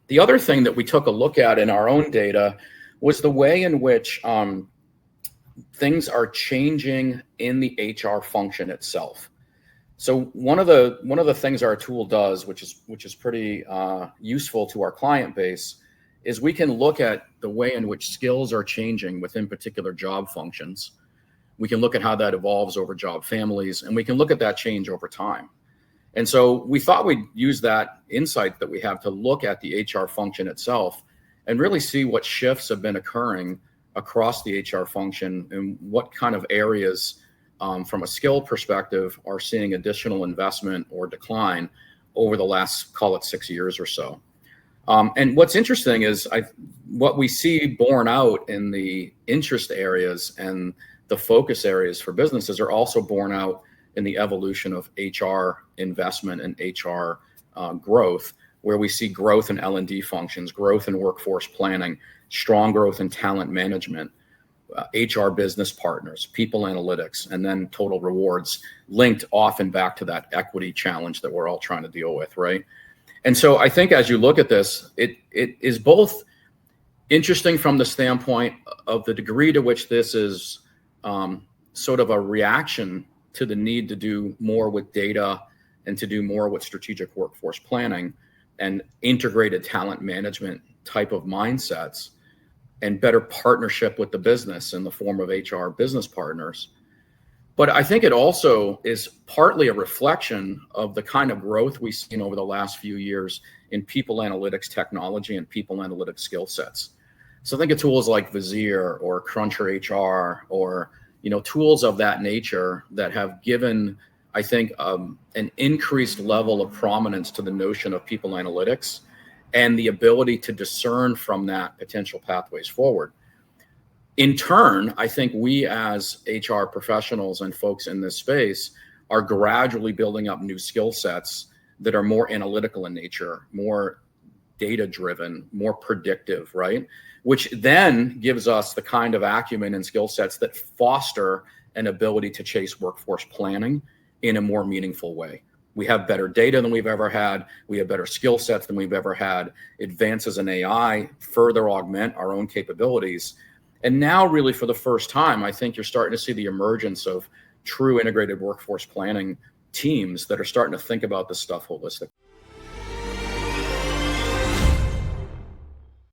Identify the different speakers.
Speaker 1: The other thing that we took a look at in our own data was the way in which things are changing in the HR function itself. So one of the things our tool does, which is pretty useful to our client base, is we can look at the way in which skills are changing within particular job functions. We can look at how that evolves over job families, and we can look at that change over time. And so we thought we'd use that insight that we have to look at the HR function itself and really see what shifts have been occurring across the HR function and what kind of areas from a skill perspective are seeing additional investment or decline over the last, call it 6 years or so. And what's interesting is what we see borne out in the interest areas and the focus areas for businesses are also borne out in the evolution of HR investment and HR growth, where we see growth in L&D functions, growth in workforce planning, strong growth in talent management, HR business partners, people analytics, and then total rewards, linked often back to that equity challenge that we're all trying to deal with, right? And so I think as you look at this, it is both interesting from the standpoint of the degree to which this is sort of a reaction to the need to do more with data and to do more with strategic workforce planning and integrated talent management type of mindsets and better partnership with the business in the form of HR business partners. But I think it also is partly a reflection of the kind of growth we've seen over the last few years in people analytics technology and people analytics skill sets. So think of tools like Vizier or Cruncher HR or tools of that nature that have given, I think, an increased level of prominence to the notion of people analytics and the ability to discern from that potential pathways forward. In turn, I think we as HR professionals and folks in this space are gradually building up new skill sets that are more analytical in nature, more data-driven, more predictive, right? Which then gives us the kind of acumen and skill sets that foster an ability to chase workforce planning in a more meaningful way. We have better data than we've ever had. We have better skill sets than we've ever had. Advances in AI further augment our own capabilities. And now really for the first time, I think you're starting to see the emergence of true integrated workforce planning teams that are starting to think about this stuff holistically.